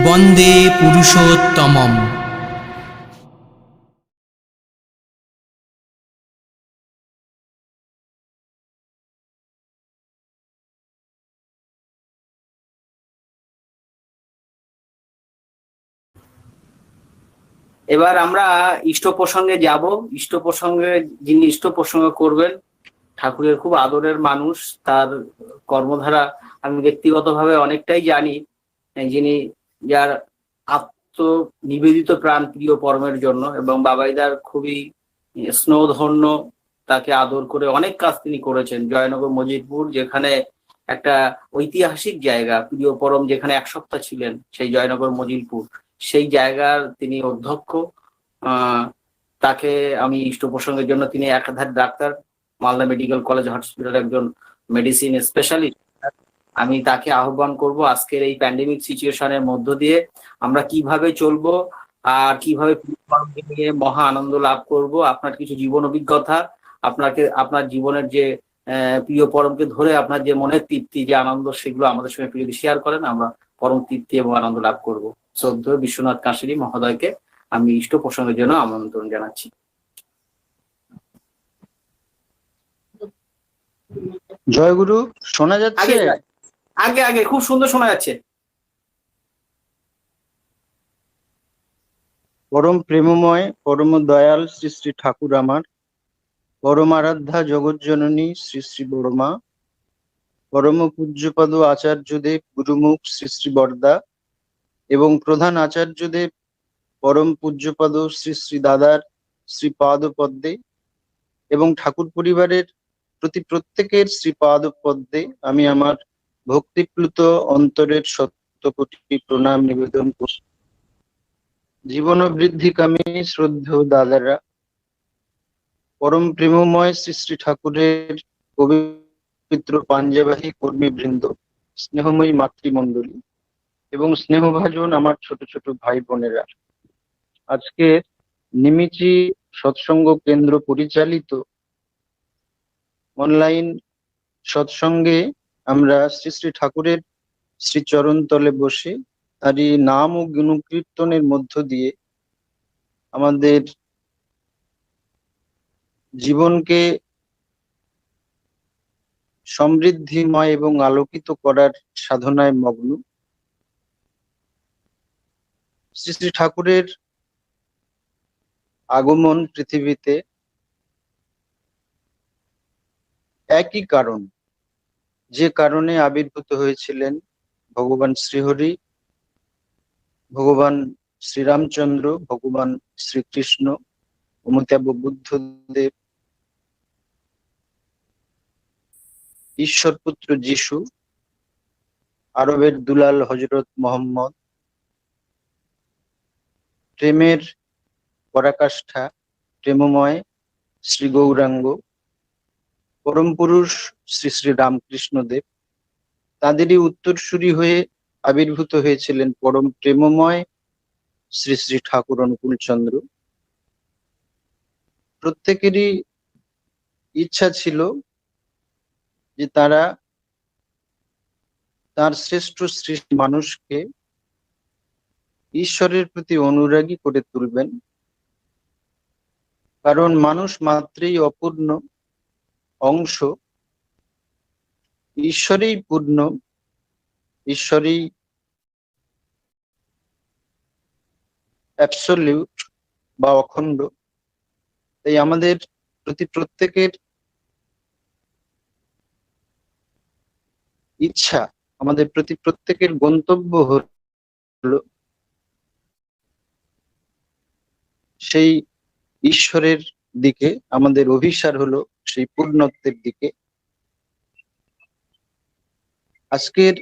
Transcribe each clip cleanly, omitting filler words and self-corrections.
বন্দে পুরুষোত্তমম। এবার আমরা ইষ্ট প্রসঙ্গে যাব। ইষ্ট প্রসঙ্গে যিনি ইষ্ট প্রসঙ্গ করবেন, ঠাকুরের খুব আদরের মানুষ, তার কর্মধারা আমি ব্যক্তিগতভাবে অনেকটাই জানি। যিনি যার আত্মনিবেদিত প্রাণ প্রিয় পরমের জন্য, এবং বাবাইদার খুবই স্নেহধন্য, তাকে আদর করে অনেক কাজ তিনি করেছেন। জয়নগর মজিদপুর, যেখানে একটা ঐতিহাসিক জায়গা, প্রিয় পরম যেখানে এক সপ্তাহ ছিলেন, সেই জয়নগর মজিদপুর, সেই জায়গার তিনি অধ্যক্ষ। তাকে আমি ইষ্ট প্রসঙ্গের জন্য, তিনি একাধারে doctor, Malda medical college hospital একজন মেডিসিন স্পেশালিস্ট। আমি তাকে আহ্বান করব আজকের এই প্যান্ডেমিক সিচুয়েশনের মধ্য দিয়ে আমরা কিভাবে চলবো আর কিভাবে নিয়ে মহা আনন্দ লাভ করব। আপনার কিছু জীবন অভিজ্ঞতা, আপনার জীবনের যে প্রিয় পরমকে ধরে আপনার যে মনের তৃপ্তি, যে আনন্দ, সেগুলো আমাদের সঙ্গে একটু যদি শেয়ার করেন, আমরা পরম তৃপ্তি এবং আনন্দ লাভ করব। শ্রদ্ধেয় বিশ্বনাথ কাশিরি মহোদয়কে আমি ইষ্ট প্রসঙ্গের জন্য আমন্ত্রণ জানাচ্ছি। জয়গুরু, শোনা যাচ্ছে? আগে আগে আগে খুব সুন্দর শোনা যাচ্ছে। পরম প্রেমময়, পরম দয়াল শ্রী শ্রী ঠাকুর আমার, পরম আরাধ্যা জগৎজননী শ্রী শ্রী বড়মা, পরম পূজ্যপদ আচার্যদেব গুরুমুখ শ্রী শ্রী বরদা এবং প্রধান আচার্যদেব পরম পূজ্যপদ শ্রী শ্রী দাদার শ্রীপাদ পদ্মে এবং ঠাকুর পরিবারের প্রতি প্রত্যেকের শ্রীপাদ পদ্মে আমি আমার ভক্তিপ্লুত অন্তরের শতকোটি প্রণাম নিবেদন করছি। জীবন বৃদ্ধিকামী শ্রদ্ধেয় দাদারা, পরম প্রেমময় শ্রী শ্রী ঠাকুরের পবিত্র পাঞ্জাবাহী কর্মীবৃন্দ, স্নেহময়ী মাতৃমণ্ডলী এবং স্নেহভাজন আমার ছোট ছোট ভাই বোনেরা, আজকে নিমিচি সৎসঙ্গ কেন্দ্র পরিচালিত অনলাইন সৎসঙ্গে আমরা শ্রী শ্রী ঠাকুরের শ্রীচরণ তলে বসে তারই নাম ও গুণকীর্তনের মধ্য দিয়ে আমাদের জীবনকে সমৃদ্ধিময় এবং আলোকিত করার সাধনায় মগ্ন। শ্রী শ্রী ঠাকুরের আগমন পৃথিবীতে একই কারণ, যে কারণে আবির্ভূত হয়েছিলেন ভগবান শ্রীহরি, ভগবান শ্রীরামচন্দ্র, ভগবান শ্রীকৃষ্ণ, অমিতাভ বুদ্ধদেব, ঈশ্বর পুত্র যিশু, আরবের দুলাল হজরত মোহাম্মদ, প্রেমের পরাকাষ্ঠা প্রেমময় শ্রী গৌরাঙ্গ, পরম পুরুষ শ্রী শ্রী রামকৃষ্ণ দেব, তাদেরই উত্তরসূরি হয়ে আবির্ভূত হয়েছিলেন পরম প্রেমময় শ্রী শ্রী ঠাকুর অনুকূলচন্দ্র। প্রত্যেকেরই ইচ্ছা ছিল যে তারা তার শ্রেষ্ঠ সৃষ্টি মানুষকে ঈশ্বরের প্রতি অনুরাগী করে তুলবেন, কারণ মানুষ মাত্রই অপূর্ণ অংশ, ঈশ্বরেই পূর্ণ, ঈশ্বরেই অ্যাবসলিউট বা অখণ্ড। তাই আমাদের প্রতি প্রত্যেকের ইচ্ছা, আমাদের প্রতি প্রত্যেকের গন্তব্য হলো সেই ঈশ্বরের দিকে, আমাদের অভিসার হলো সেই পূর্ণত্বের দিকে। আজকের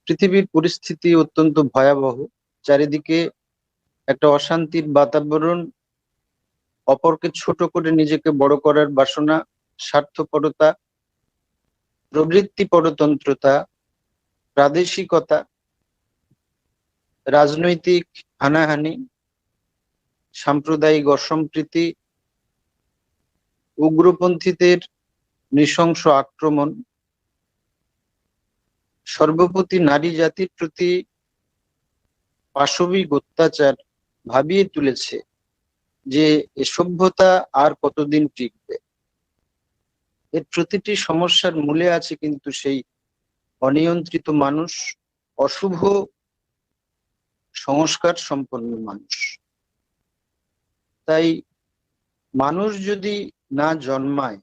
পৃথিবীর পরিস্থিতি অত্যন্ত ভয়াবহ, চারিদিকে একটা অশান্তির বাতাবরণ, অপরকে ছোট করে নিজেকে বড় করার বাসনা, স্বার্থপরতা, প্রবৃত্তি পরতন্ত্রতা, প্রাদেশিকতা, রাজনৈতিক হানাহানি, সাম্প্রদায়িক অসম্প্রীতি, উগ্রপন্থীদের নৃশংস আক্রমণ, সর্বপ্রতি নারী জাতির প্রতি পাশবিক অত্যাচার ভাবিয়ে তুলেছে যে এ সভ্যতা আর কতদিন টিকবে। এর প্রতিটি সমস্যার মূলে আছে কিন্তু সেই অনিয়ন্ত্রিত মানুষ, অশুভ সংস্কার সম্পন্ন মানুষ। তাই মানুষ যদি না জন্মায়,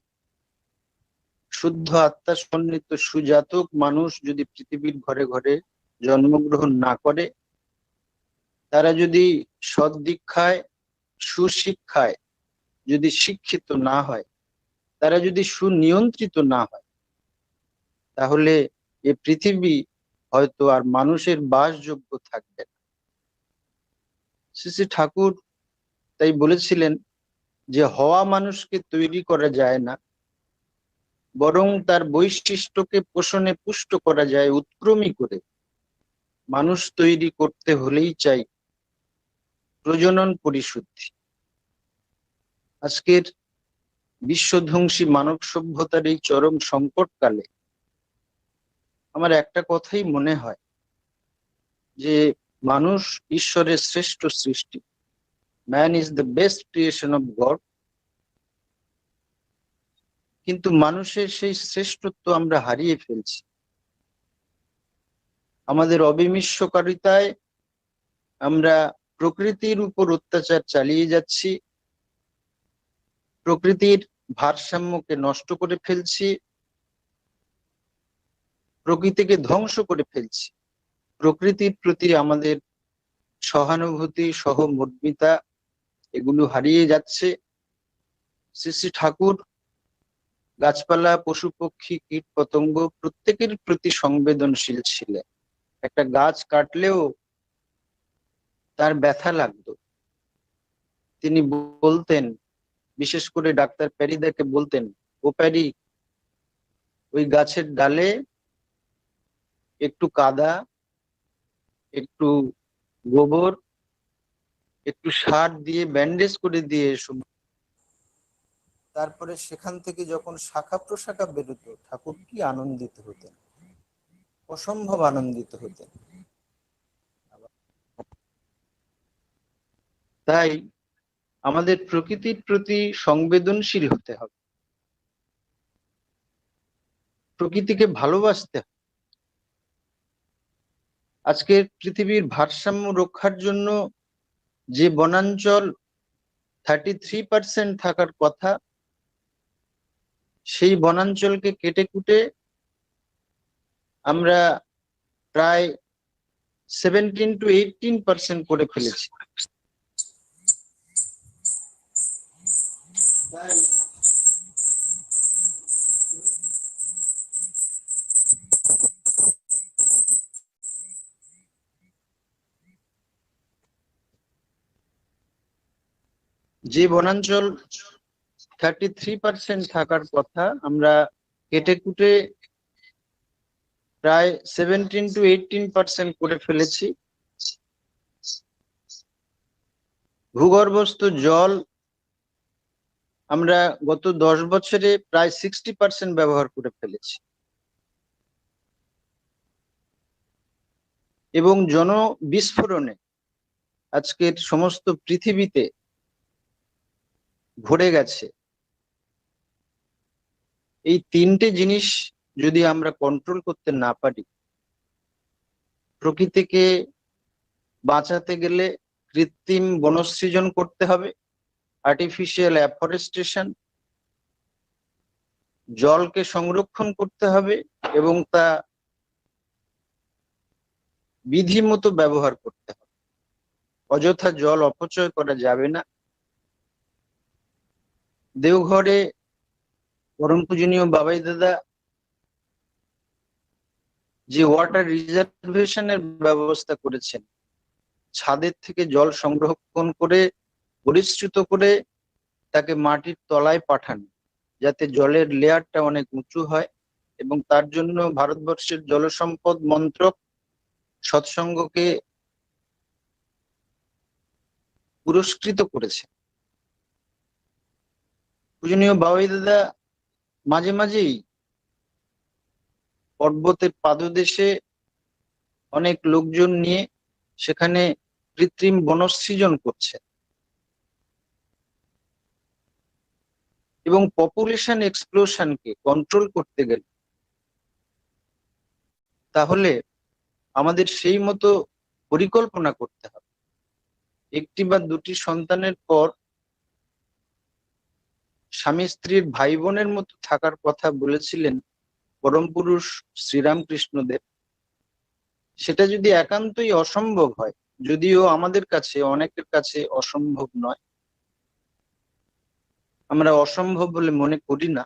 শুদ্ধ আত্মা সন্নিহিত সুজাতক মানুষ যদি পৃথিবীর ঘরে ঘরে জন্মগ্রহণ না করে, তারা যদি সদ্দীক্ষায় সুশিক্ষায় যদি শিক্ষিত না হয়, তারা যদি সুনিয়ন্ত্রিত না হয়, তাহলে এ পৃথিবী হয়তো আর মানুষের বাসযোগ্য থাকবে না। শ্রী শ্রী ঠাকুর তাই বলেছিলেন যে হওয়া মানুষকে তৈরি করা যায় না, বরং তার বৈশিষ্ট্যকে পোষণে পুষ্ট করা যায় উৎক্রমী করে। মানুষ তৈরি করতে হলেই চাই প্রজনন পরিশুদ্ধি। আজকের বিশ্বধ্বংসী মানব সভ্যতার এই চরম সংকটকালে আমার একটা কথাই মনে হয় যে মানুষ ঈশ্বরের শ্রেষ্ঠ সৃষ্টি। Man is the best creation of god. কিন্তু মানুষের সেই শ্রেষ্ঠত্ব আমরা হারিয়ে ফেলছি। আমাদের অবিমিশ্বকারিতায় আমরা প্রকৃতির উপর অত্যাচার চালিয়ে যাচ্ছি, প্রকৃতির ভারসাম্যকে নষ্ট করে ফেলছি, প্রকৃতিকে ধ্বংস করে ফেলছি। প্রকৃতির প্রতি আমাদের সহানুভূতি, সহমর্মিতা এগুলো হারিয়ে যাচ্ছে। শ্রী শ্রী ঠাকুর গাছপালা, পশু পক্ষী, কীট পতঙ্গ প্রত্যেকের প্রতি সংবেদনশীল ছিলেন। একটা গাছ কাটলেও তার ব্যথা লাগতো। তিনি বলতেন, বিশেষ করে ডাক্তার প্যারিদাকে বলতেন, ও প্যারি, ওই গাছের ডালে একটু কাদা, একটু গোবর, একটু সার দিয়ে ব্যান্ডেজ করে দিয়ে এসো। তারপরে সেখান থেকে যখন শাখা প্রশাখা বেরোতো, ঠাকুর কি আনন্দিত হতেন, অসম্ভব আনন্দিত হতেন। তাই আমাদের প্রকৃতির প্রতি সংবেদনশীল হতে হবে, প্রকৃতিকে ভালোবাসতে হবে। আজকের পৃথিবীর ভারসাম্য রক্ষার জন্য যে বনাঞ্চল 33% থাকার কথা, সেই বনাঞ্চলকে কেটে কুটে আমরা প্রায় 17 to 18% করে ফেলেছি। যে বনাঞ্চল 33% থাকার কথা আমরা কেটে কুটে প্রায় 17 to 18% করে ফেলেছি। ভূগর্ভস্থ জল আমরা গত 10 বছরে প্রায় 60% ব্যবহার করে ফেলেছি। এবং জনবিস্ফোরণে আজকের সমস্ত পৃথিবীতে ভরে গেছে। এই তিনটে জিনিস যদি আমরা কন্ট্রোল করতে না পারি, প্রকৃতিকে বাঁচাতে গেলে কৃত্রিম বনসৃজন করতে হবে, আর্টিফিশিয়াল অ্যাফরেস্টেশন, জলকে সংরক্ষণ করতে হবে এবং তা বিধি মতো ব্যবহার করতে হবে। অযথা জল অপচয় করা যাবে না। দেওঘরে পরম পূজনীয় বাবাই দাদা যে ওয়াটার রিজার্ভেশনের ব্যবস্থা করেছেন, ছাদের থেকে জল সংরক্ষণ করে পরিশ্রুত করে তাকে মাটির তলায় পাঠান, যাতে জলের লেয়ারটা অনেক উঁচু হয়। এবং তার জন্য ভারতবর্ষের জলসম্পদ মন্ত্রক সৎসঙ্গকে পুরস্কৃত করেছে। পূজনীয় বাবাই দাদা মাঝে মাঝেই পর্বতের পাদদেশে অনেক লোকজন নিয়ে সেখানে কৃত্রিম বনসৃজন করছেন এবং পপুলেশন এক্সপ্লোশনকে কন্ট্রোল করতে গেলে তাহলে আমাদের সেই মতো পরিকল্পনা করতে হবে। একটি বা দুটি সন্তানের পর স্বামী স্ত্রীর ভাই বোনের মতো থাকার কথা বলেছিলেন পরম পুরুষ শ্রীরামকৃষ্ণদেব। সেটা যদি একান্তই অসম্ভব হয়, যদিও আমাদের কাছে অনেকের কাছে অসম্ভব নয়, আমরা অসম্ভব বলে মনে করি না,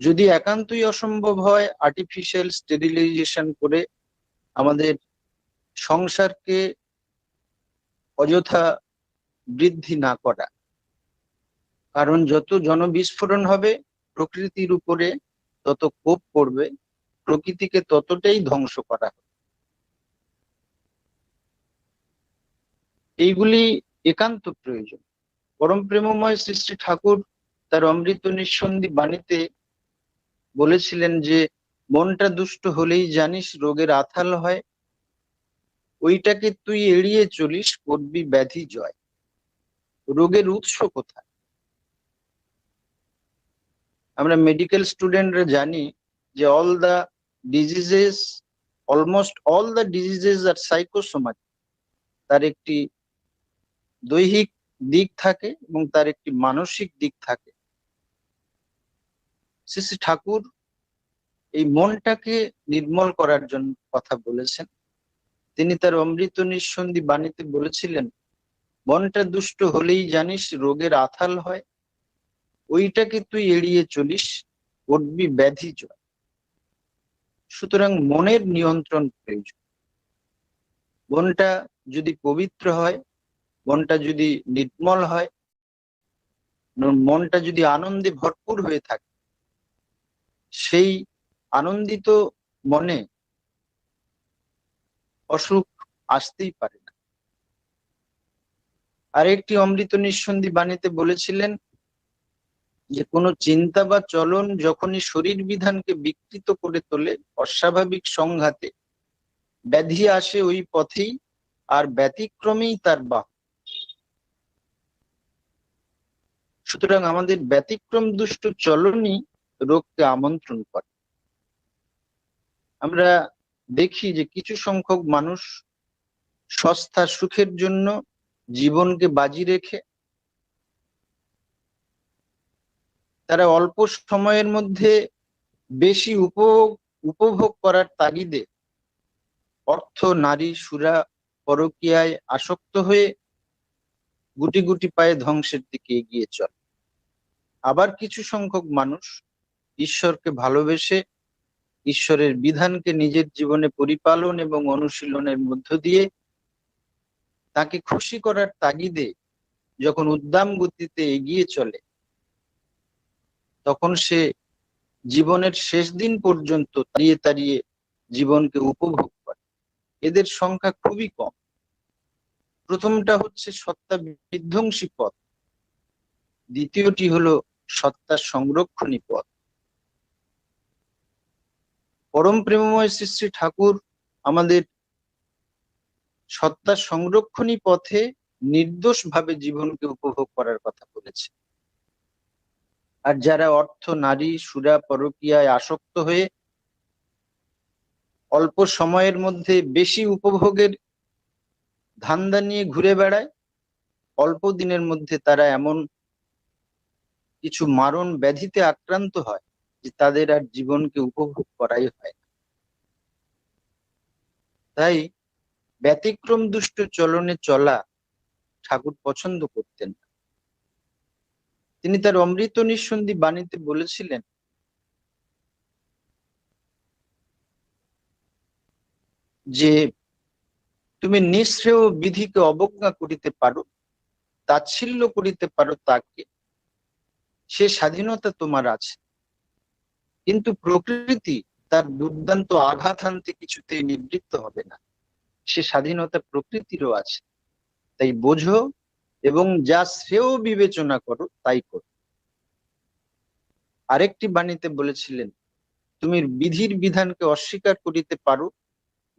যদি একান্তই অসম্ভব হয় আর্টিফিশিয়াল স্টেরিলাইজেশন করে আমাদের সংসারকে অযথা বৃদ্ধি না করা। কারণ যত জনবিস্ফোরণ হবে প্রকৃতির উপরে তত কোপ পড়বে, প্রকৃতিকে ততটাই ধ্বংস করা হবে। এইগুলি একান্ত প্রয়োজন। পরম প্রেমময় শ্রী শ্রী ঠাকুর তার অমৃত নিঃসন্ধি বাণীতে বলেছিলেন যে মনটা দুষ্ট হলেই জানিস রোগের আথাল হয়, ওইটাকে তুই এড়িয়ে চলিস করবি ব্যাধি জয়। রোগের উৎস কোথায়? আমরা মেডিকেল স্টুডেন্টরা জানি যে অলমোস্ট অল দ্য ডিজিজেস আর সাইকোসোমাটিক। তার একটি দৈহিক দিক থাকে এবং তার একটি মানসিক দিক থাকে। শ্রী শ্রী ঠাকুর এই মনটাকে নির্মল করার জন্য কথা বলেছেন। তিনি তার অমৃত নিঃসন্ধি বাণীতে বলেছিলেন মনটা দুষ্ট হলেই জানিস রোগের আথাল হয়, ওইটাকে তুই এড়িয়ে চলিস করবি ব্যাধি জয়। সুতরাং মনের নিয়ন্ত্রণ প্রয়োজন। মনটা যদি পবিত্র হয়, মনটা যদি নির্মল হয়, মনটা যদি আনন্দে ভরপুর হয়ে থাকে, সেই আনন্দিত মনে অসুখ আসতেই পারে না। আরেকটি অমৃত নিঃসন্ধি বাণীতে বলেছিলেন যে কোনো চিন্তা বা চলন যখনই শরীর বিধানকে বিকৃত করে তোলে অস্বাভাবিক সংঘাতে, ব্যাধি আসে ওই পথেই আর ব্যতিক্রমেই তার বাহক। সুতরাং আমাদের ব্যতিক্রম দুষ্ট চলনই রোগকে আমন্ত্রণ করে। আমরা দেখি যে কিছু সংখ্যক মানুষ সস্তা সুখের জন্য জীবনকে বাজি রেখে তারা অল্প সময়ের মধ্যে বেশি উপভোগ করার তাগিদে অর্থ, নারী, সুরা, পরকীয়ায় আসক্ত হয়ে গুটি গুটি পায়ে ধ্বংসের দিকে এগিয়ে চলে। আবার কিছু সংখ্যক মানুষ ঈশ্বরকে ভালোবেসে ঈশ্বরের বিধানকে নিজের জীবনে পরিপালন এবং অনুশীলনের মধ্য দিয়ে তাকে খুশি করার তাগিদে যখন উদ্দাম গতিতে এগিয়ে চলে, তখন সে জীবনের শেষ দিন পর্যন্ত তাড়িয়ে তাড়িয়ে জীবনকে উপভোগ করে। এদের সংখ্যা খুবই কম। প্রথমটা হচ্ছে সত্তা বিধ্বংসী পথ, দ্বিতীয়টি হলো সত্তা সংরক্ষণী পথ। পরম প্রেমময় শ্রী শ্রী ঠাকুর আমাদের সত্তা সংরক্ষণী পথে নির্দোষ ভাবে জীবনকে উপভোগ করার কথা বলেছে। আর যারা অর্থ, নারী, সুরা, পরকীয়ায় আসক্ত হয়ে অল্প সময়ের মধ্যে বেশি উপভোগের ধান্দা নিয়ে ঘুরে বেড়ায়, অল্প দিনের মধ্যে তারা এমন কিছু মারণ ব্যাধিতে আক্রান্ত হয় যে তাদের আর জীবনকে উপভোগ করাই হয় না। তাই ব্যতিক্রম দুষ্ট চলনে চলা ঠাকুর পছন্দ করতেন না। তিনি তার অমৃত নিঃসন্ধি বাণীতে বলেছিলেন যে তুমি নিঃশ্রেয় বিধিকে অবজ্ঞা করিতে পারো, তাচ্ছিল্য করিতে পারো তাকে, সে স্বাধীনতা তোমার আছে, কিন্তু প্রকৃতি তার দুর্দান্ত আঘাত হানতে কিছুতেই নিবৃত্ত হবে না। সে স্বাধীনতা প্রকৃতিরও আছে, তাই বোঝো এবং যা শ্রেয় বিবেচনা করো তাই করো। আরেকটি বাণীতে বলেছিলেন তুমি বিধির বিধানকে অস্বীকার করিতে পারো,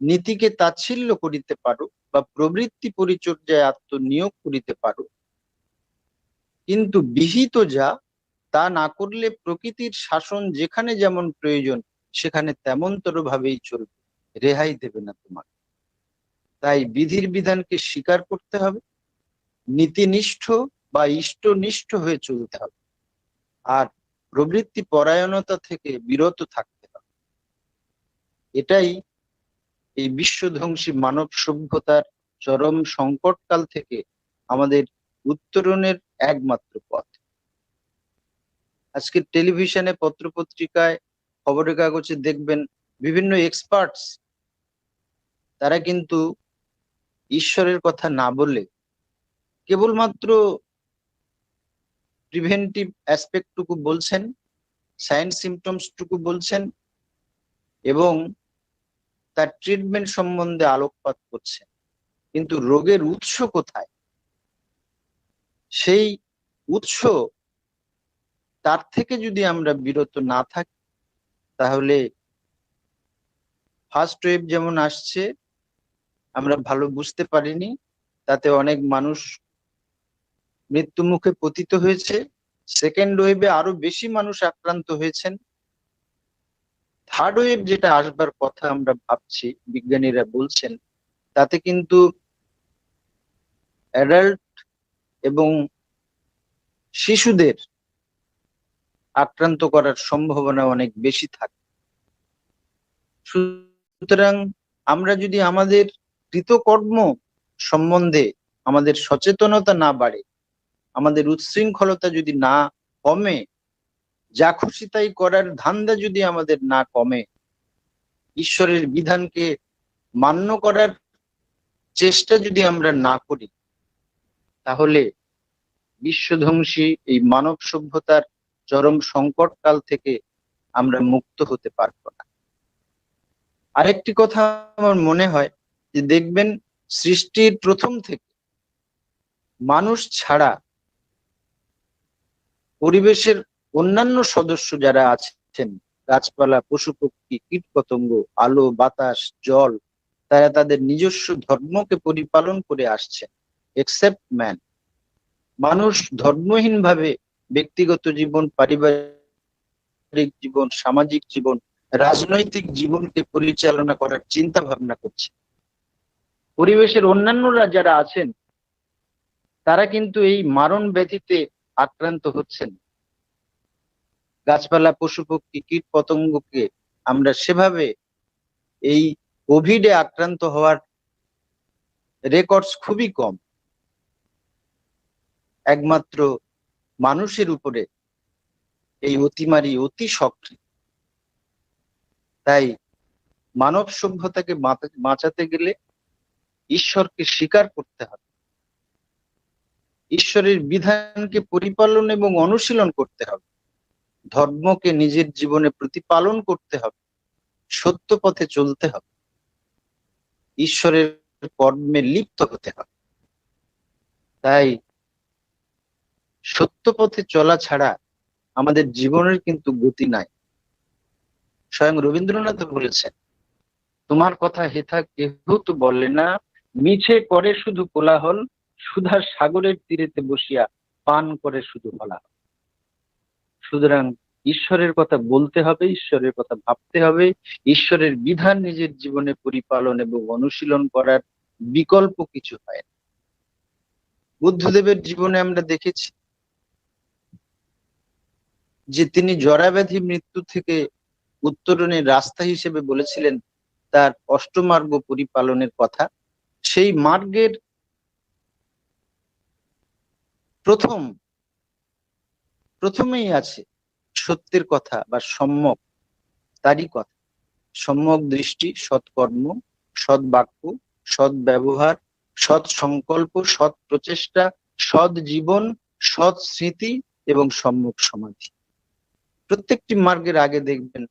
নীতিকে তাচ্ছিল্য করিতে পারো, বা প্রবৃত্তি পরিচর্যায় আত্মনিয়োগ করিতে পারো, কিন্তু বিহিত যা তা না করলে প্রকৃতির শাসন যেখানে যেমন প্রয়োজন সেখানে তেমনতর ভাবেই চলবে, রেহাই দেবে না তোমার। তাই বিধির বিধানকে স্বীকার করতে হবে, নীতিনিষ্ঠ বা ইষ্টনিষ্ঠ হয়ে চলতে হবে, আর প্রবৃত্তি পরায়ণতা থেকে বিরত থাকতে হবে। এটাই এই বিশ্বধ্বংসী মানব সভ্যতার চরম সংকটকাল থেকে আমাদের উত্তরণের একমাত্র পথ। আজকে টেলিভিশনে, পত্রপত্রিকায়, খবরের কাগজে দেখবেন বিভিন্ন এক্সপার্টস, তারা কিন্তু ঈশ্বরের কথা না বলে কেবলমাত্র প্রিভেন্টিভ অ্যাসপেক্ট টুকু বলছেন, সাইন সিমটমস টুকু বলছেন এবং তার ট্রিটমেন্ট সম্বন্ধে আলোকপাত করছেন, কিন্তু রোগের উৎস কোথায়, সেই উৎস তার থেকে যদি আমরা বিরত না থাকি তাহলে ফার্স্ট ওয়েভ যেমন আসছে আমরা ভালো বুঝতে পারিনি, তাতে অনেক মানুষ মৃত্যু মুখে পতিত হয়েছে, সেকেন্ড ওয়েভে আরো বেশি মানুষ আক্রান্ত হয়েছেন, থার্ড ওয়েভ যেটা আসবার কথা আমরা ভাবছি, বিজ্ঞানীরা বলছেন, তাতে কিন্তু অ্যাডাল্ট এবং শিশুদের আক্রান্ত করার সম্ভাবনা অনেক বেশি থাকে। সুতরাং আমরা যদি আমাদের কৃতকর্ম সম্বন্ধে আমাদের সচেতনতা না বাড়ে, আমাদের উচ্ছৃঙ্খলতা যদি না কমে, যা খুশি তাই করার ধান্দা যদি আমাদের না কমে, ঈশ্বরের বিধানকে মান্য করার চেষ্টা যদি আমরা না করি, তাহলে বিশ্বধ্বংসী এই মানব সভ্যতার চরম সংকটকাল থেকে আমরা মুক্ত হতে পারবো না। আরেকটি কথা আমার মনে হয় যে দেখবেন সৃষ্টির প্রথম থেকে মানুষ ছাড়া পরিবেশের অন্যান্য সদস্য যারা আছেন, গাছপালা, পশু পক্ষী, কীট পতঙ্গ, আলো, বাতাস, জল, তারা তাদের নিজস্ব ধর্মকে পরিপালন করে আসছেন, এক্সেপ্ট ম্যান। মানুষ ধর্মহীন ভাবে ব্যক্তিগত জীবন, পারিবারিক জীবন, সামাজিক জীবন, রাজনৈতিক জীবনকে পরিচালনা করার চিন্তা ভাবনা করছে। পরিবেশের অন্যান্যরা যারা আছেন তারা কিন্তু এই মারণ ব্যাধিতে আক্রান্ত হচ্ছেন। গাছপালা, পশু পক্ষী, কীট পতঙ্গকে আমরা সেভাবে এই কোভিডে আক্রান্ত হওয়ার রেকর্ডস খুবই কম। একমাত্র মানুষের উপরে এই অতিমারি অতি সক্রিয়। তাই মানব সভ্যতাকে বাঁচাতে গেলে ঈশ্বরকে স্বীকার করতে হবে, ঈশ্বরের বিধানকে পরিপালন এবং অনুশীলন করতে হবে, ধর্মকে নিজের জীবনে প্রতিপালন করতে হবে, সত্য পথে চলতে হবে, ঈশ্বরের কর্মে লিপ্ত হতে হবে। তাই সত্য পথে চলা ছাড়া আমাদের জীবনের কিন্তু গতি নাই। স্বয়ং রবীন্দ্রনাথ বলেছেন, তোমার কথা হেথা কেহ তো বলে না, মিছে করে শুধু কোলাহল, সুধার সাগরের তীরেতে বসিয়া পান করে শুধু হলাহল। সুতরাং ঈশ্বরের কথা বলতে হবে, ঈশ্বরের কথা ভাবতে হবে, ঈশ্বরের বিধান নিজের জীবনে পরিপালন এবং অনুশীলন করার বিকল্প কিছু হয় না। বুদ্ধদেবের জীবনে আমরা দেখেছি যে তিনি জরাব্যাধি মৃত্যু থেকে উত্তরণের রাস্তা হিসেবে বলেছিলেন তার অষ্টমার্গ পরিপালনের কথা। সেই মার্গের প্রথমেই আছে সত্যের কথা বা সম্যক, তারই কথা। সম্যক দৃষ্টি, সৎকর্ম, সৎ বাক্য, সৎ ব্যবহার, সৎ সংকল্প, সৎ প্রচেষ্টা, সৎ জীবন, সৎ স্মৃতি এবং সম্যক সমাধি। প্রত্যেকটি মার্গের আগে দেখবেন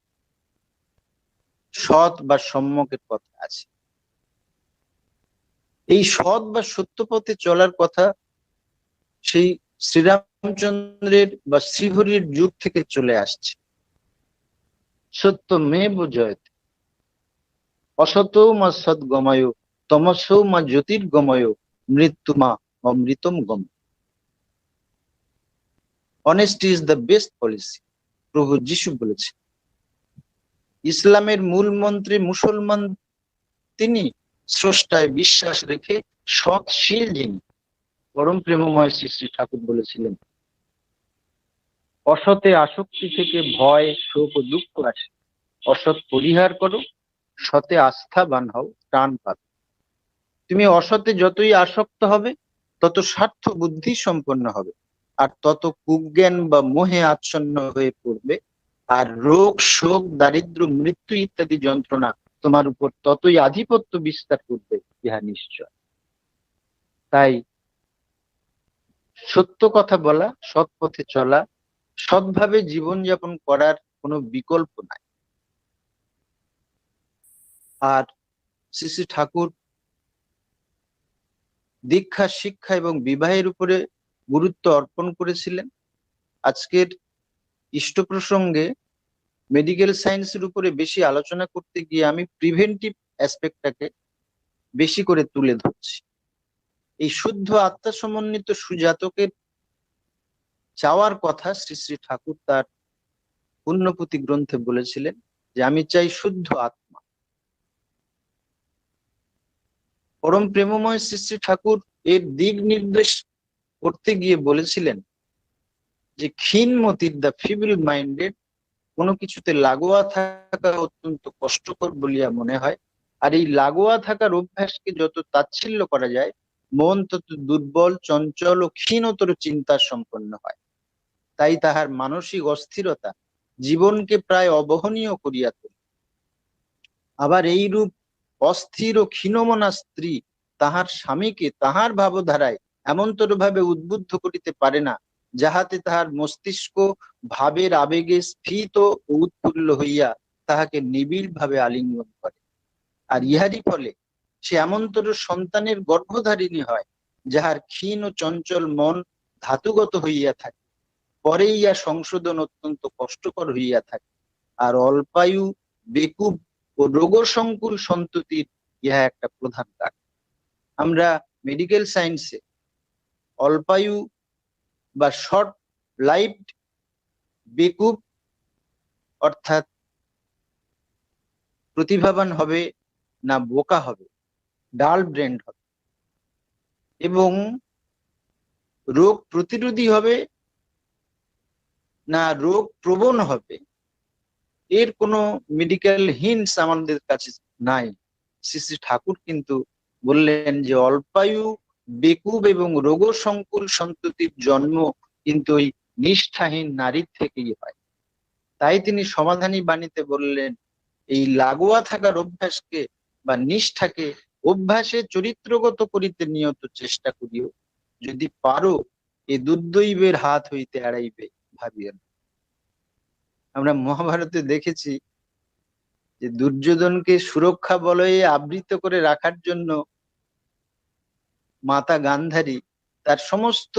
সৎ বা সম্যকের কথা আছে। এই সৎ বা সত্য পথে চলার কথা সেই শ্রীরামচন্দ্রের বা শ্রীহরির যুগ থেকে চলে আসছে। সত্যমেব জয়তে, অসতৌ মা সদ্গময়, তমসৌ মা জ্যোতির্গময়, মৃত্যুমা অমৃতম গম। Honesty is the best policy, প্রভু যিশু বলেছে। ইসলামের মূল মন্ত্রে মুসলমান তিনি, স্রষ্টায় বিশ্বাস রেখে সৎশীল যিনি। পরম প্রেমময় শ্রী শ্রী ঠাকুর বলেছিলেন, অসতে আসক্তি থেকে ভয়, শোক ও দুঃখ আসে, অসৎ পরিহার করো, সতে আস্থাবান হও, প্রাণ পাবে। তুমি অসতে যতই আসক্ত হবে, তত স্বার্থ বুদ্ধি সম্পন্ন হবে, আর তত কুজ্ঞান বা মোহে আচ্ছন্ন হয়ে পড়বে, আর রোগ, শোক, দারিদ্র, মৃত্যু ইত্যাদি যন্ত্রণা তোমার উপর ততই আধিপত্য বিস্তার করবে, ইহা নিশ্চয়। তাই সত্য কথা বলা, সৎ পথে চলা, সৎভাবে জীবনযাপন করার কোনো বিকল্প নাই। আর শ্রী শ্রী ঠাকুর দীক্ষা, শিক্ষা এবং বিবাহের উপরে গুরুত্ব অর্পণ করেছিলেন। আজকের ইষ্ট প্রসঙ্গে মেডিকেল সায়েন্সের উপরে বেশি আলোচনা করতে গিয়ে আমি প্রিভেন্টিভ অ্যাসপেক্টটাকে বেশি করে তুলে ধরছি। এই শুদ্ধ আত্মা সমন্বিত সুজাতকের চাওয়ার কথা শ্রী শ্রী ঠাকুর তার পুণ্যপুতি গ্রন্থে বলেছিলেন যে আমি চাই শুদ্ধ আত্মা। পরম প্রেমময় শ্রী শ্রী ঠাকুর এর দিক নির্দেশ করতে গিয়ে বলেছিলেন যে ক্ষীণমতির, দ্য ফিবল মাইন্ডেড, কোনো কিছুতে লাগোয়া থাকা অত্যন্ত কষ্টকর বলিয়া মনে হয়, আর এই লাগোয়া থাকার অভ্যাসকে যত তাচ্ছিল্য করা যায়, মন তত দুর্বল, চঞ্চল ও ক্ষীণতর চিন্তা সম্পন্ন হয়। তাই তাহার মানসিক অস্থিরতা জীবনকে প্রায় অবহনীয় করিয়া তোলে। আবার এইরূপ অস্থির ও ক্ষীণমনা স্ত্রী তাহার স্বামীকে তাহার ভাবধারায় এমনতর ভাবে উদ্বুদ্ধ করিতে পারে না, যাহাতে তাহার মস্তিষ্ক ভাবের আবেগে স্ফীত ও উৎফুল্ল হইয়া তাহাকে নিবিড় ভাবে আলিঙ্গন করে। আর ইহারই ফলে সে এমনতর সন্তানের গর্ভধারিণী হয়, যাহার ক্ষীণ ও চঞ্চল মন ধাতুগত হইয়া থাকে, পরে ইহা সংশোধন অত্যন্ত কষ্টকর হইয়া থাকে। আর অল্পায়ু, বেকুব ও রোগসংকুল সন্ততির ইহা একটা প্রধান কারণ। আমরা মেডিকেল সায়েন্সে অল্পায়ু বা শর্ট লাইফড, বেকুব অর্থাৎ প্রতিভাবান হবে না বোকা হবে, ডাল ব্রেন্ড হবে, এবং রোগ প্রতিরোধী হবে না রোগ প্রবণ হবে, এর কোনো মেডিকেল হিন্টস আমাদের কাছে নাই। শ্রী শ্রী ঠাকুর কিন্তু বললেন যে অল্পায়ু, বেকুব এবং রোগসংকুল সন্ততির জন্ম কিন্তু ওই নিষ্ঠাহীন নারীর থেকেই হয়। তাই তিনি সমাধানী বাণীতে বললেন, এই লাগোয়া থাকার অভ্যাসকে বা নিষ্ঠাকে অভ্যাসে চরিত্রগত করিতে নিয়ত চেষ্টা করিও, যদি পারো এ দুর্দৈবের হাত হইতে এড়াইবে, ভাবিও না। আমরা মহাভারতে দেখেছি যে দুর্যোধনকে সুরক্ষা বলয়ে আবৃত করে রাখার জন্য মাতা গান্ধারী তার সমস্ত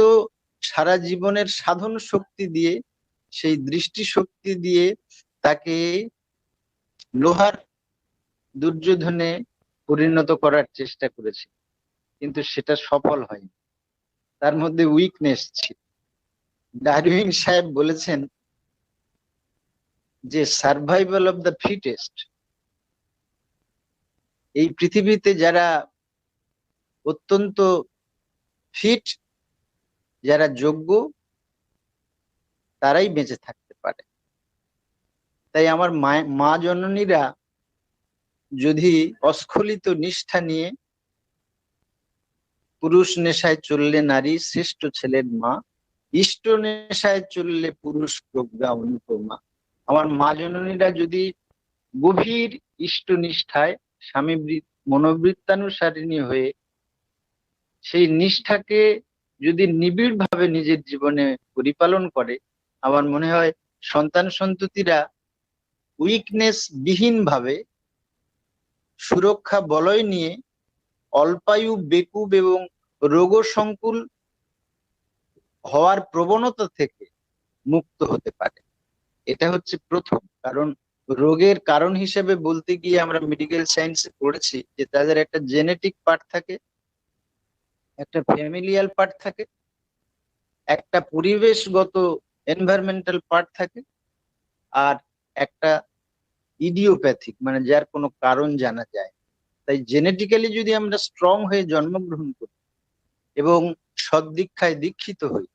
সারা জীবনের সাধন শক্তি দিয়ে, সেই দৃষ্টি শক্তি দিয়ে তাকে লোহার দুর্যোধনে পরিণত করার চেষ্টা করেছে, কিন্তু সেটা সফল হয়নি। তার মধ্যে উইকনেস ছিল। ডারউইন সাহেব বলেছেন যে সার্ভাইভাল অফ দ্য ফিটেস্ট। এই পৃথিবীতে যারা অত্যন্ত ফিট, যারা যোগ্য, তারাই বেঁচে থাকতে পারে। তাই আমার মা জননীরা যদি অস্খলিত নিষ্ঠা নিয়ে পুরুষ নেশায় চললে নারী শ্রেষ্ঠ ছেলের মা, ইষ্ট নেশায় চললে পুরুষ প্রজ্ঞা অনুপমা, আমার মা জননীরা যদি গভীর ইষ্ট নিষ্ঠায় স্বামী মনোবৃত্তানুসারিণী হয়ে সেই নিষ্ঠাকে যদি নিবিড় ভাবে নিজের জীবনে পরিপালন করে, আমার মনে হয় সন্তান সন্ততিরা উইকনেস বিহীন ভাবে সুরক্ষা বলয় নিয়ে অল্পায়ু, বেকুব এবং রোগসংকুল হওয়ার প্রবণতা থেকে মুক্ত হতে পারে। এটা হচ্ছে প্রথম। কারণ রোগের কারণ হিসেবে বলতে গিয়ে আমরা মেডিকেল সায়েন্সে পড়েছি যে তাদের একটা জেনেটিক পার্ট থাকে, একটা ফ্যামিলিয়াল পার্ট থাকে, একটা পরিবেশগত এনভায়রনমেন্টাল পার্ট থাকে, আর একটা ইডিওপ্যাথিক মানে যার কোনো কারণ জানা যায়। তাই জেনেটিক্যালি যদি আমরা স্ট্রং হয়ে জন্মগ্রহণ করি এবং সদ্দীক্ষায় দীক্ষিত হই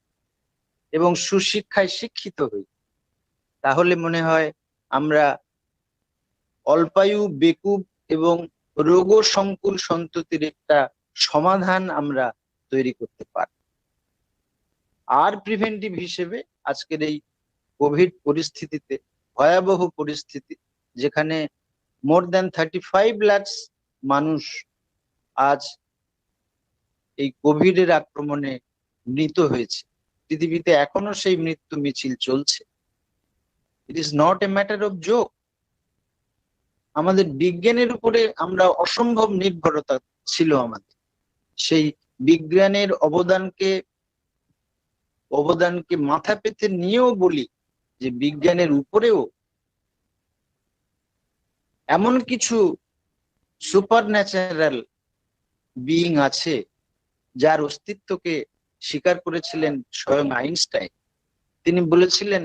এবং সুশিক্ষায় শিক্ষিত হই, তাহলে মনে হয় আমরা অল্পায়ু, বেকুব এবং রোগ সংকুল সন্ততির একটা সমাধান আমরা তৈরি করতে পারি। আর প্রিভেন্টিভ হিসেবে আজকের এই কোভিড পরিস্থিতিতে, ভয়াবহ পরিস্থিতি, যেখানে মোর দ্যান 35 লাখ মানুষ আজ এই কোভিডের আক্রমণে মৃত হয়েছে, পৃথিবীতে এখনো সেই মৃত্যু মিছিল চলছে। It is not a matter of joke. আমাদের বিজ্ঞানের উপরে আমরা অসম্ভব নির্ভরতা ছিল আমাদের। সেই বিজ্ঞানের অবদানকে মাথা পেতে নিয়েও বলি যে বিজ্ঞানের উপরেও এমন কিছু সুপার ন্যাচারাল বিইং আছে যার অস্তিত্বকে স্বীকার করেছিলেন স্বয়ং আইনস্টাইন। তিনি বলেছিলেন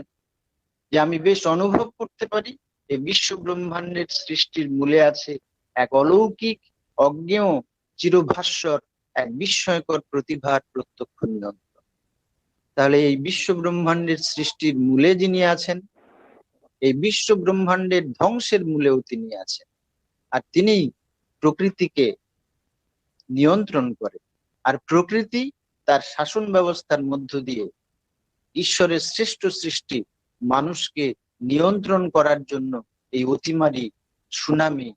যে আমি বেশ অনুভব করতে পারি এই বিশ্ব ব্রহ্মাণ্ডের সৃষ্টির মূলে আছে এক অলৌকিক, অজ্ঞেয়, চিরভাস্বর এক বিস্ময়কর প্রতিভার প্রত্যক্ষ নিয়ন্ত্রণ। তাহলে এই বিশ্ব ব্রহ্মাণ্ডের সৃষ্টির মূলে যিনি আছেন, এই বিশ্ব ব্রহ্মাণ্ডের ধ্বংসের মূলেও তিনি আছেন, আর তিনি প্রকৃতিকে নিয়ন্ত্রণ করে। আর প্রকৃতি তার শাসন ব্যবস্থার মধ্য দিয়ে ঈশ্বরের শ্রেষ্ঠ সৃষ্টি মানুষকে নিয়ন্ত্রণ করার জন্য এই অতিমারি, সুনামি,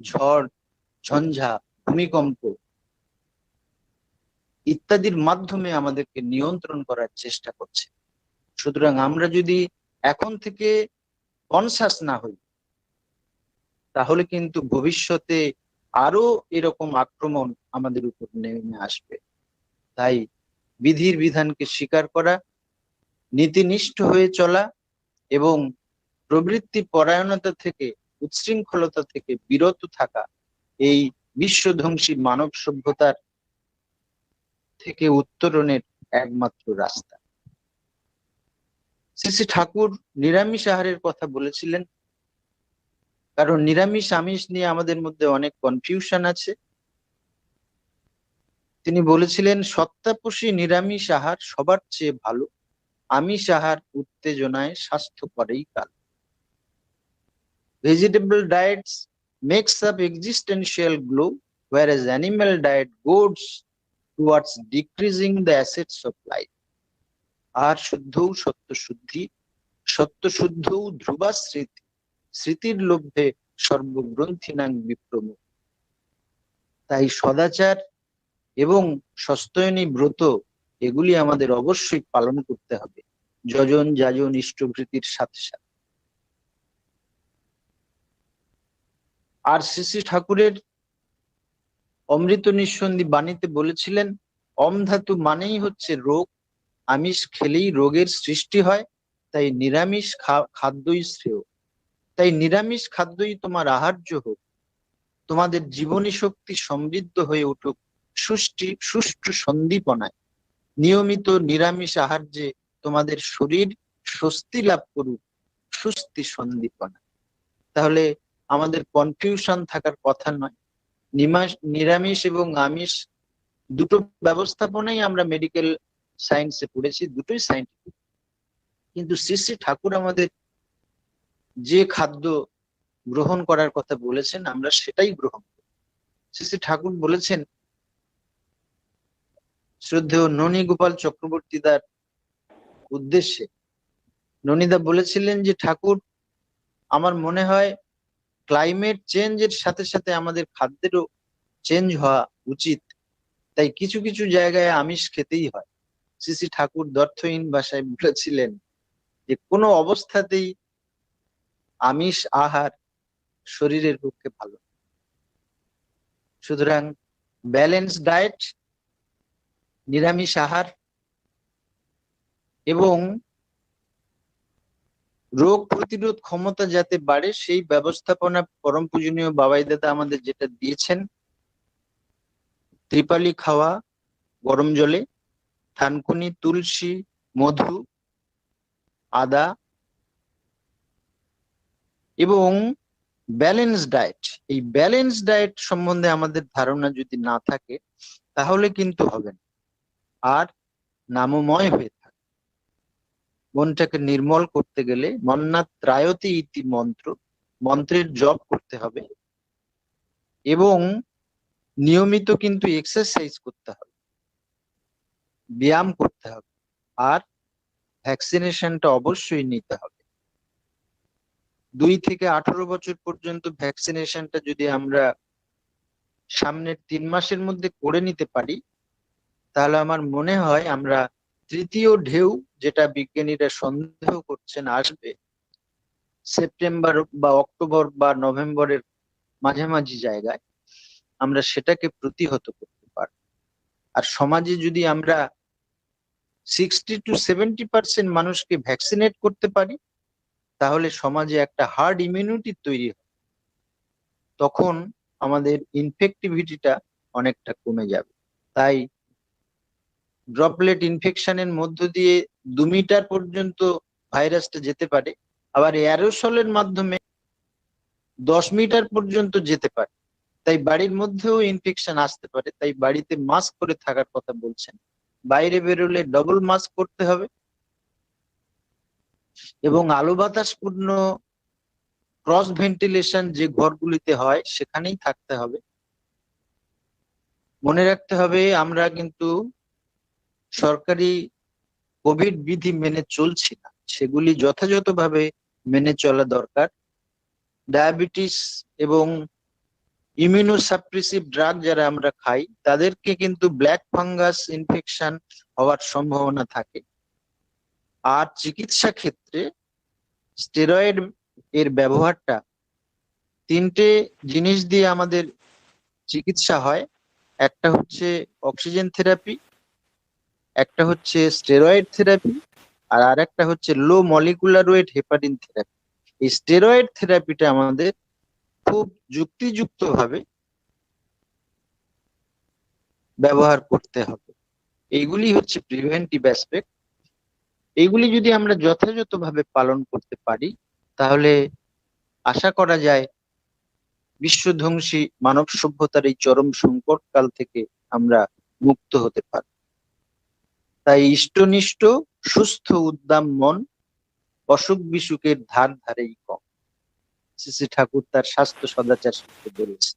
ঝড়, ঝঞ্ঝা, ভূমিকম্প ইত্যাদির মাধ্যমে আমাদেরকে নিয়ন্ত্রণ করার চেষ্টা করছে। সুতরাং আমরা যদি এখন থেকে কনসাস না হই, তাহলে কিন্তু ভবিষ্যতে আরো এরকম আক্রমণ আমাদের উপর নেমে আসবে। তাই বিধির বিধানকে স্বীকার করা, নীতিনিষ্ঠ হয়ে চলা এবং প্রবৃত্তি পরায়ণতা থেকে, উচ্ছৃঙ্খলতা থেকে বিরত থাকা এই বিশ্বধ্বংসী মানব সভ্যতার থেকে উত্তরণের একমাত্র রাস্তা। শ্রী শ্রী ঠাকুর নিরামিষ আহারের কথা বলেছিলেন, কারণ নিরামিষ আমিষ নিয়ে আমাদের মধ্যে অনেক কনফিউশন আছে। তিনি বলেছিলেন সত্যাপোষী নিরামিষ আহার সবার চেয়ে ভালো, আমিষ আহার উত্তেজনায় স্বাস্থ্য করেই কাল। Vegetable diets makes up existential glow, whereas animal diet goes towards decreasing the assets of life. আর শুদ্ধৌ সত্য শুদ্ধি, সত্য শুদ্ধৌ ধ্রুবা স্মৃতি, স্মৃতির লব্ধে সর্বগ্রন্থিনাং বিপ্রম। তাই সদাচার এবং সস্তয়নী ব্রত এগুলি আমাদের অবশ্যই পালন করতে হবে, যজন যাজন ইষ্টভৃতির সাথে সাথে। আর শ্রী শ্রী ঠাকুরের অমৃত নিঃসন্ধি বাণীতে বলেছিলেন অম ধাতু মানেই হচ্ছে রোগ, আমিষ খেলেই রোগের সৃষ্টি হয়, তাই নিরামিষ খাদ্যই শ্রেয়। তাই নিরামিষ খাদ্যই তোমার আহার্য হোক, তোমাদের জীবনী শক্তি সমৃদ্ধ হয়ে উঠুক সুষ্ঠু সন্দীপনায়। নিয়মিত নিরামিষ আহার্যে তোমাদের শরীর স্বস্তি লাভ করুক সুস্থি সন্দীপনা। তাহলে আমাদের কনফিউশন থাকার কথা নয়। নিরামিষ এবং আমিষ দুটো ব্যবস্থাপনাই আমরা মেডিকেল সায়েন্সে পড়েছি, দুটোই সায়েন্টিফিক। কিন্তু শ্রী শ্রী ঠাকুর আমাদের যে খাদ্য গ্রহণ করার কথা বলেছেন আমরা সেটাই গ্রহণ করি। শ্রী শ্রী ঠাকুর বলেছেন, শ্রদ্ধেয় ননী গোপাল চক্রবর্তীদার উদ্দেশ্যে ননীদা বলেছিলেন যে ঠাকুর, আমার মনে হয় ক্লাইমেট চেঞ্জের সাথে সাথে আমাদের খাদ্যেরও চেঞ্জ হওয়া উচিত, তাই কিছু কিছু জায়গায় আমিষ খেতেই হয়। শ্রী শ্রী ঠাকুর দর্থহীন ভাষায় বলেছিলেন যে কোনো অবস্থাতেই আমিষ আহার শরীরের পক্ষে ভালো। সুতরাং ব্যালেন্স ডায়েট, নিরামিষ আহার এবং রোগ প্রতিরোধ ক্ষমতা যাতে বাড়ে সেই ব্যবস্থাপনা পরম পূজনীয় বাবাই দাদা আমাদের যেটা দিয়েছেন, ত্রিপালি খাওয়া গরম জলে, থানকুনি, তুলসী, মধু, আদা এবং ব্যালেন্স ডায়েট। এই ব্যালেন্স ডায়েট সম্বন্ধে আমাদের ধারণা যদি না থাকে তাহলে কিন্তু হবে না, আর নামময় হয়ে থাকে। মনটাকে নির্মল করতে গেলে মন্নাত্রায়তে ইতি মন্ত্র, মন্ত্রের জপ করতে হবে এবং নিয়মিত কিন্তু এক্সারসাইজ করতে হবে, ব্যায়াম করতে হবে, আর ভ্যাকসিনেশনটা অবশ্যই নিতে হবে। 2 থেকে 18 বছর পর্যন্ত ভ্যাকসিনেশনটা যদি আমরা সামনের 3 মাসের মধ্যে করে নিতে পারি তাহলে আমার মনে হয় আমরা তৃতীয় ঢেউ, যেটা বিজ্ঞানীরা সন্দেহ করছেন আসবে সেপ্টেম্বর বা অক্টোবর বা নভেম্বরের মাঝামাঝি জায়গায়, আমরা সেটাকে প্রতিহত করতে পারব। আর সমাজে যদি আমরা 60 to 70% মানুষকে ভ্যাকসিনেট করতে পারি তাহলে সমাজে একটা হার্ড ইমিউনিটি তৈরি হয়, তখন আমাদের ইনফেক্টিভিটিটা অনেকটা কমে যাবে। তাই ড্রপলেট ইনফেকশনের মধ্য দিয়ে 2 মিটার পর্যন্ত ভাইরাসটা যেতে পারে, আবার এয়ারোসলের মাধ্যমে 10 মিটার পর্যন্ত যেতে পারে। তাই বাড়ির মধ্যেও ইনফেকশন আসতে পারে, তাই বাড়িতে মাস্ক পরে থাকার কথা বলছেন। বাইরে বেরোলে ডবল মাস্ক করতে হবে এবং আলো বাতাস পূর্ণ ক্রস ভেন্টিলেশন যে ঘরগুলিতে হয় সেখানেই থাকতে হবে। মনে রাখতে হবে আমরা কিন্তু সরকারি কোভিড বিধি মেনে চলছি না, সেগুলি যথাযথভাবে মেনে চলা দরকার। ডায়াবেটিস এবং ইমিউনোসাপ্রেসিভ ড্রাগ যারা আমরা খাই তাদেরকে কিন্তু ব্ল্যাক ফাঙ্গাস ইনফেকশন হওয়ার সম্ভাবনা থাকে। আর চিকিৎসা ক্ষেত্রে স্টেরয়েড এর ব্যবহারটা 3টে জিনিস দিয়ে আমাদের চিকিৎসা হয়। একটা হচ্ছে অক্সিজেন থেরাপি, একটা হচ্ছে স্টেরয়েড থেরাপি, আর আরেকটা হচ্ছে লো মলিকুলার ওয়েট হেপারিন থেরাপি। এই স্টেরয়েড থেরাপিটা আমাদের খুব যুক্তিযুক্ত ভাবে ব্যবহার করতে হবে। এইগুলি হচ্ছে প্রিভেন্টিভ অ্যাসপেক্ট। এইগুলি যদি আমরা যথাযথভাবে পালন করতে পারি তাহলে আশা করা যায় বিশ্বধ্বংসী মানব সভ্যতার এই চরম সংকট কাল থেকে আমরা মুক্ত হতে পারি। তাই ইষ্টনিষ্ঠ সুস্থ উদ্দাম মন অসুখ বিসুখের ধার ধারেই কম। শ্রী ঠাকুর তার স্বাস্থ্য সদাচার সূত্রে বলেছে।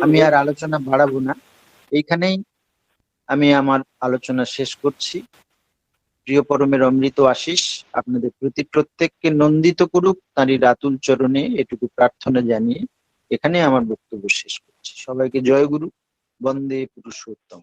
আমি আর আলোচনা বাড়াবো না, এইখানেই আমি আমার আলোচনা শেষ করছি। প্রিয় পরমের অমৃত আশিস আপনাদের প্রতি প্রত্যেককে নন্দিত করুক তাঁরই রাতুল চরণে, এটুকু প্রার্থনা জানিয়ে এখানে আমার বক্তব্য শেষ করছি। সবাইকে জয় গুরু, বন্দে পুরুষোত্তম।